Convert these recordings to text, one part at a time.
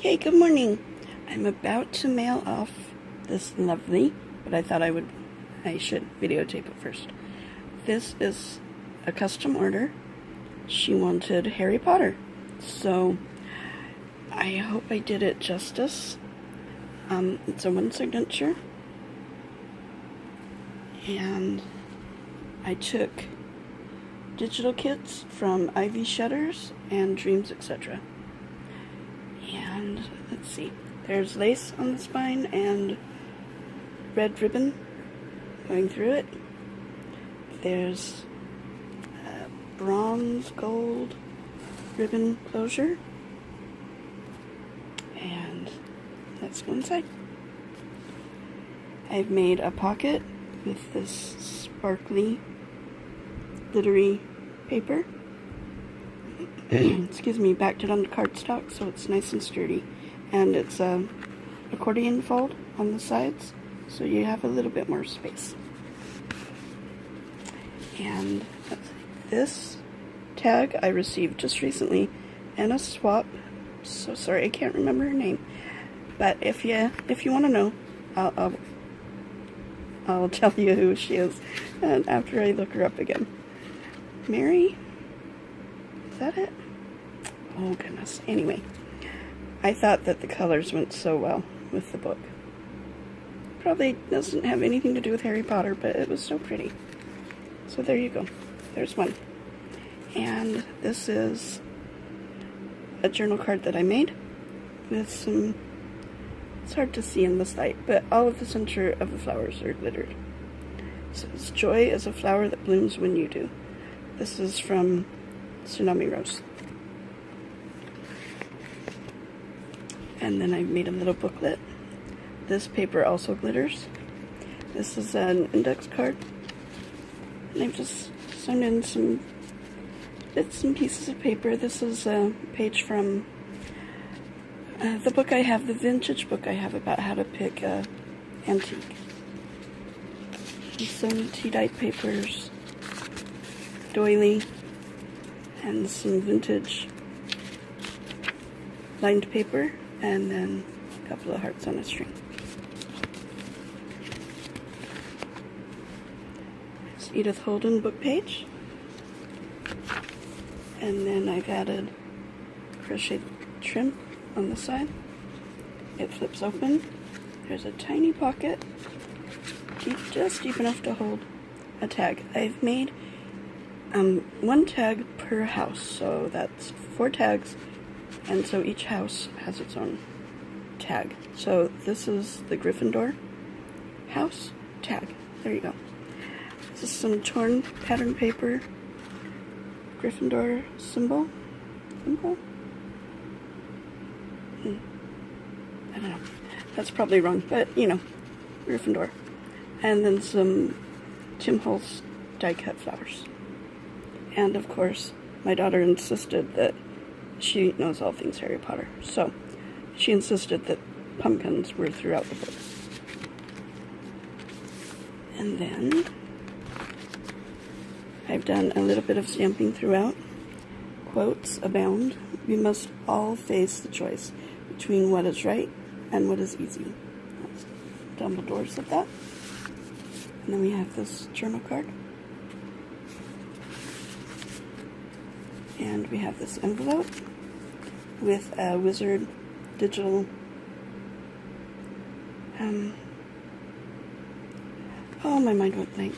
Hey, good morning. I'm about to mail off this lovely, but I thought I should videotape it first. This is a custom order. She wanted Harry Potter, so I hope I did it justice. It's a one signature, and I took digital kits from Ivy Shutters and Dreams, etc. And let's see, there's lace on the spine and red ribbon going through it. There's bronze gold ribbon closure, and that's one side. I've made a pocket with this sparkly glittery paper. Excuse me, backed it onto cardstock so it's nice and sturdy, and it's a accordion fold on the sides so you have a little bit more space. And this tag I received just recently, and a swap. So sorry I can't remember her name, but if you want to know, I'll tell you who she is, and after I look her up again. Mary? Is that it? Oh goodness. Anyway, I thought that the colors went so well with the book. Probably doesn't have anything to do with Harry Potter, but it was so pretty. So there you go. There's one. And this is a journal card that I made with some, it's hard to see in this light, but all of the center of the flowers are glittered. It says, "Joy is a flower that blooms when you do." This is from Tsunami Rose. And then I made a little booklet. This paper also glitters. This is an index card. And I've just sewn in some bits and pieces of paper. This is a page from the book I have, the vintage book I have about how to pick antique. And some tea-dyed papers, doily, and some vintage lined paper, and then a couple of hearts on a string. It's Edith Holden book page. And then I've added crochet trim on the side. It flips open. There's a tiny pocket, just deep enough to hold a tag. I've made one tag per house, so that's 4 tags, and so each house has its own tag. So this is the Gryffindor house tag. There you go. This is some torn pattern paper, Gryffindor symbol. I don't know. That's probably wrong, but you know, Gryffindor. And then some Tim Holtz die-cut flowers. And of course, my daughter insisted that she knows all things Harry Potter, so she insisted that pumpkins were throughout the book. And then I've done a little bit of stamping throughout. Quotes abound. We must all face the choice between what is right and what is easy. Dumbledore said that. And then we have this journal card. And we have this envelope with a Wizard digital, oh, my mind went blank.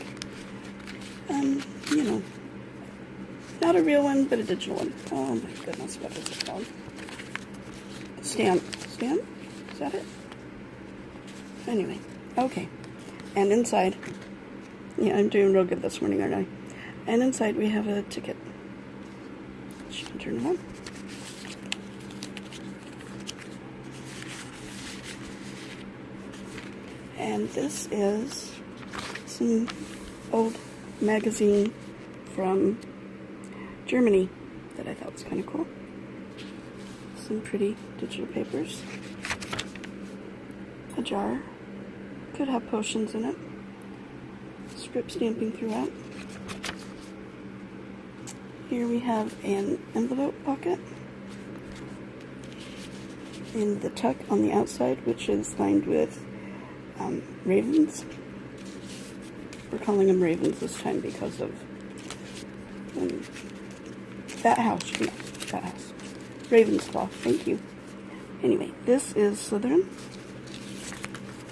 You know, not a real one, but a digital one. Oh my goodness, what is it called? Stamp? Is that it? Anyway, okay. And inside, yeah, I'm doing real good this morning, aren't I? And inside we have a ticket. Turn it on. And this is some old magazine from Germany that I thought was kind of cool. Some pretty digital papers. A jar. Could have potions in it. Strip stamping throughout. Here we have an envelope pocket. in the tuck on the outside, which is lined with ravens. We're calling them ravens this time because of that house. No, that house. Raven's Claw. Thank you. Anyway, this is Slytherin.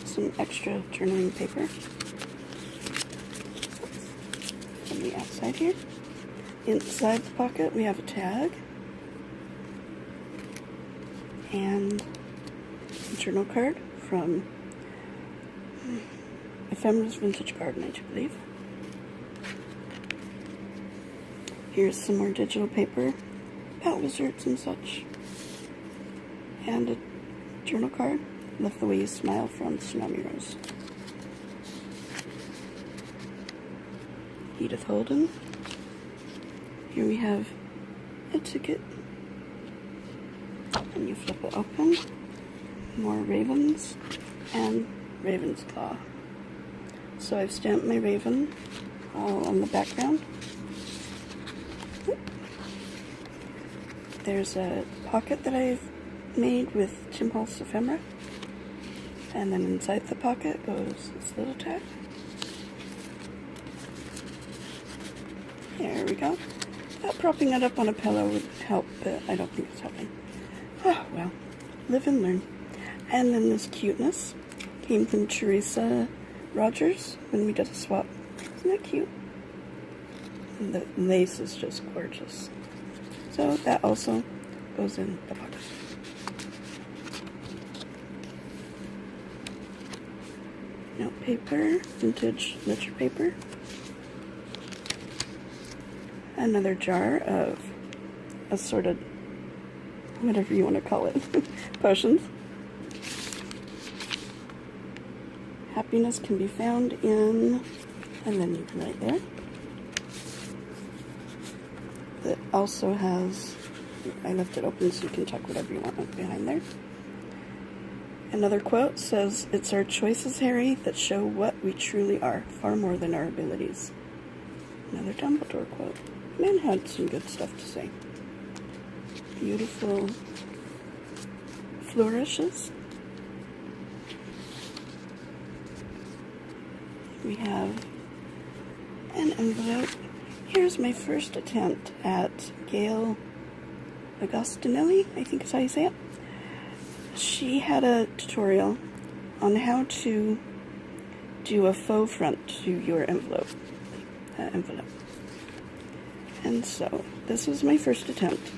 Some extra journaling paper on the outside here. Inside the pocket, we have a tag and a journal card from Ephemera's Vintage Garden, I do believe. Here's some more digital paper about wizards and such. And a journal card, Love the Way You Smile from Tsunami Rose. Edith Holden. Here we have a ticket. And you flip it open. More ravens and Raven's Claw. So I've stamped my raven all on the background. There's a pocket that I've made with Tim Holtz ephemera. And then inside the pocket goes this little tag. There we go. Propping it up on a pillow would help, but I don't think it's helping. Oh, well, live and learn. And then this cuteness came from Teresa Rogers when we did a swap. Isn't that cute? And the lace is just gorgeous. So that also goes in the pocket. Note paper, vintage ledger paper. Another jar of assorted, whatever you want to call it, potions. Happiness can be found in, and then you can write there. It also has, I left it open so you can tuck whatever you want behind there. Another quote says, "It's our choices, Harry, that show what we truly are, far more than our abilities." Another Dumbledore quote. Man had some good stuff to say. Beautiful flourishes. We have an envelope. Here's my first attempt at Gail Agostinelli, I think is how you say it. She had a tutorial on how to do a faux front to your envelope. And so, this was my first attempt.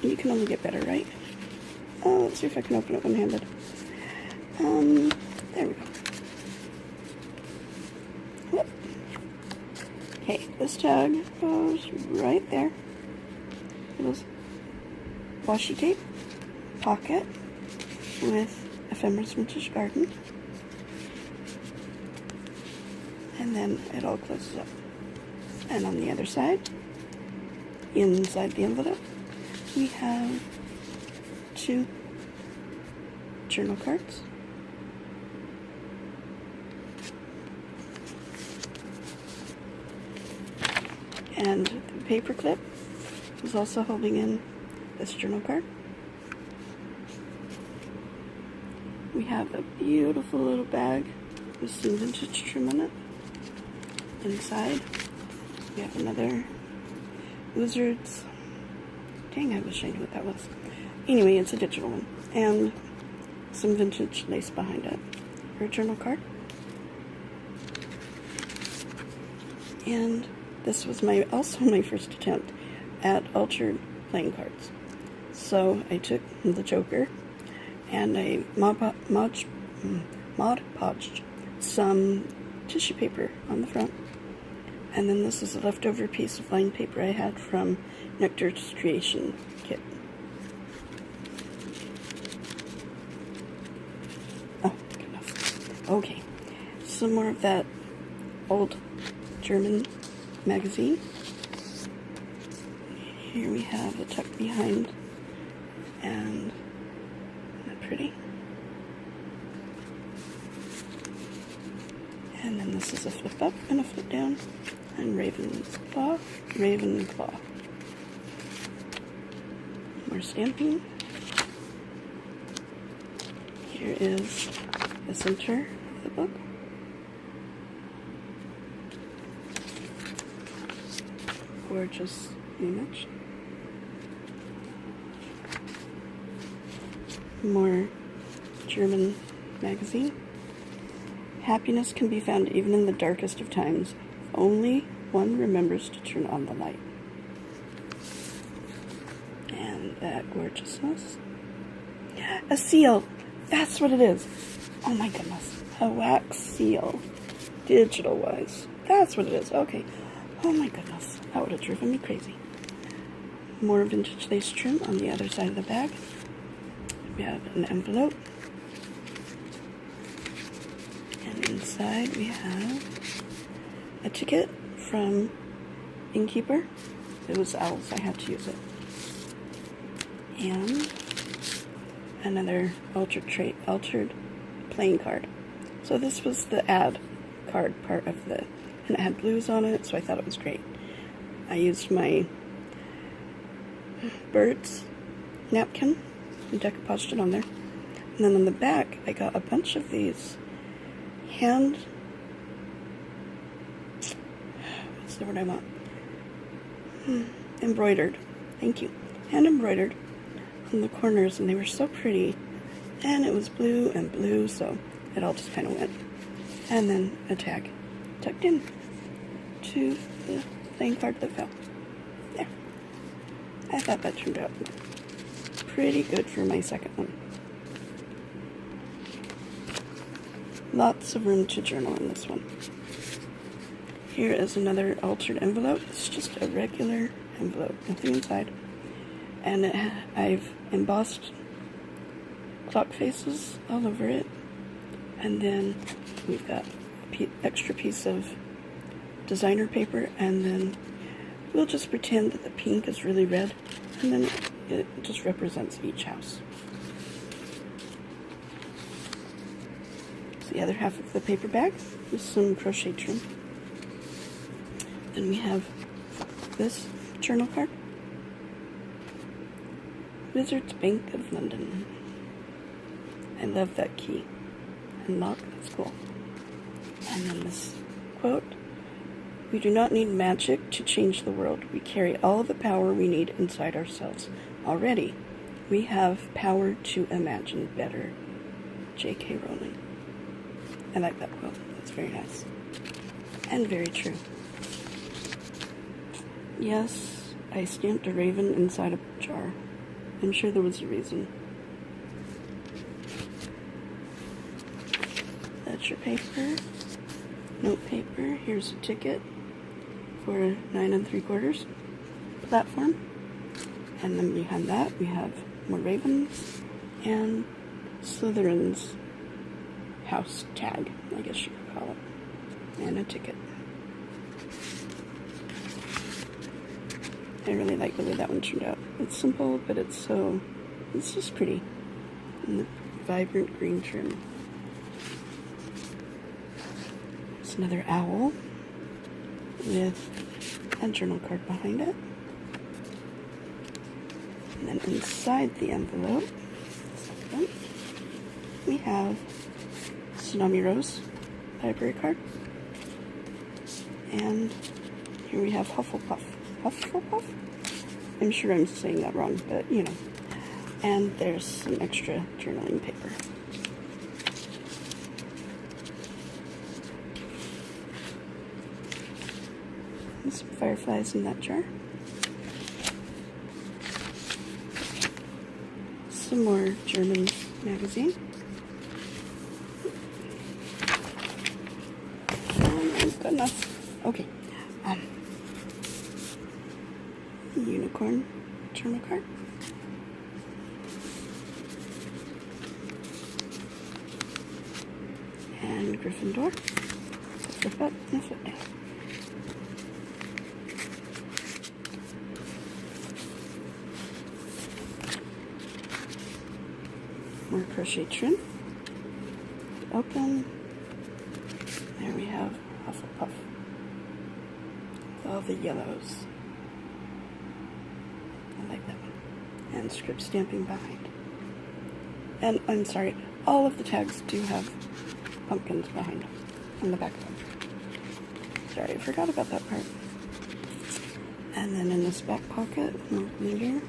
You can only get better, right? Let's see if I can open it one-handed. There we go. Whoop. Okay, this tag goes right there. Little washi tape, pocket with Ephemera's Vintage Garden. And then it all closes up. And on the other side, inside the envelope, we have 2 journal cards. And the paper clip is also holding in this journal card. We have a beautiful little bag with some vintage trim on it. Inside, we have another Wizards. Dang, I wish I knew what that was. Anyway, it's a digital one. And some vintage lace behind it. For a journal card. And this was also my first attempt at altered playing cards. So I took the Joker and I Mod Podged some tissue paper on the front. And then this is a leftover piece of lined paper I had from Nectar's Creation Kit. Oh, goodness. Okay. Some more of that old German magazine. Here we have a tuck behind, and isn't that pretty? And then this is a flip up and a flip down, and Raven's Claw, Ravenclaw. More stamping. Here is the center of the book. Gorgeous image. More German magazine. Happiness can be found even in the darkest of times. Only one remembers to turn on the light. And that gorgeousness. A seal! That's what it is! Oh my goodness. A wax seal. Digital wise. That's what it is. Okay. Oh my goodness. That would have driven me crazy. More vintage lace trim on the other side of the bag. We have an envelope. And inside we have a ticket from Innkeeper. It was Owls. I had to use it. And another altered playing card. So this was the ad card part of the, and it had blues on it, so I thought it was great. I used my birds napkin and decoupaged it on there. And then on the back, I got a bunch of these hand, what's the word I want? Embroidered. Thank you. Hand embroidered on the corners, and they were so pretty. And it was blue and blue, so it all just kind of went. And then a tag tucked in to the playing card that fell. There. I thought that turned out pretty good for my second one. Lots of room to journal in this one. Here is another altered envelope. It's just a regular envelope, nothing inside. And I've embossed clock faces all over it. And then we've got an extra piece of designer paper, and then we'll just pretend that the pink is really red, and then it just represents each house. So the other half of the paper bag is some crochet trim. Then we have this journal card. Wizards Bank of London. I love that key. Unlock, that's cool. And then this quote. We do not need magic to change the world. We carry all the power we need inside ourselves. Already, we have power to imagine better. J.K. Rowling. I like that quote. That's very nice. And very true. Yes, I stamped a raven inside a jar. I'm sure there was a reason. That's your paper. Note paper. Here's a ticket for a 9 3/4 platform. And then behind that we have more ravens and Slytherin's house tag, I guess you could call it. And a ticket. I really like the way that one turned out. It's simple, but it's just pretty. And the vibrant green trim. It's another owl with a journal card behind it. And then inside the envelope, we have Tsunami Rose library card. And here we have Hufflepuff. Hufflepuff? I'm sure I'm saying that wrong, but you know. And there's some extra journaling paper. And some fireflies in that jar. Some more German magazine. Oh my goodness. Okay. Unicorn journal card. And Gryffindor. Flip up and flip down. More crochet trim. Open. There we have Hufflepuff. With all the yellows. I like that one. And script stamping behind. And I'm sorry, all of the tags do have pumpkins behind them, on the back of them. Sorry, I forgot about that part. And then in this back pocket, later,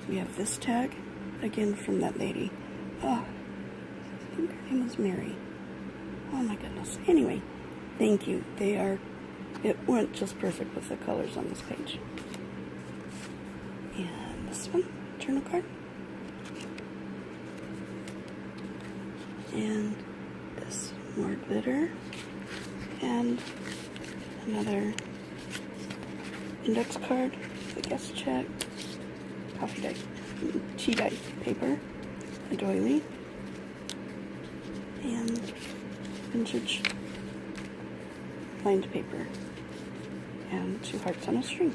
we have this tag, again from that lady. Oh, I think her name was Mary. Oh my goodness. Anyway, thank you. It went just perfect with the colors on this page. And this one, journal card. And this more glitter. And another index card, the guest check, coffee dye, tea dye paper, a doily, and vintage lined paper, and 2 hearts on a string.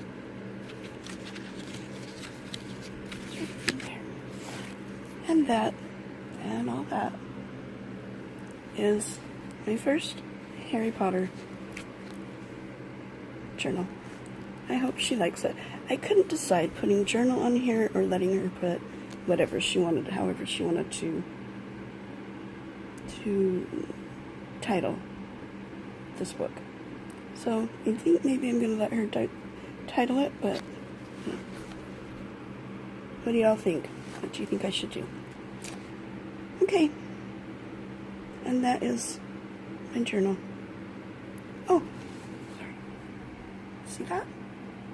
And that, and all that, is my first Harry Potter journal. I hope she likes it. I couldn't decide putting journal on here or letting her put whatever she wanted, however she wanted to title this book. So I think maybe I'm going to let her title it, but what do y'all think? What do you think I should do? Okay. And that is my journal. Oh, sorry. See that?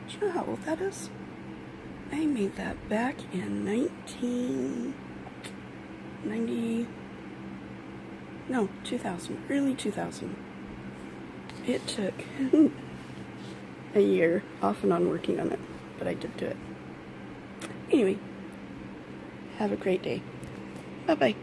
Do you know how old that is? I made that back in 2000, early 2000. It took a year off and on working on it, but I did do it. Anyway, have a great day. Bye-bye.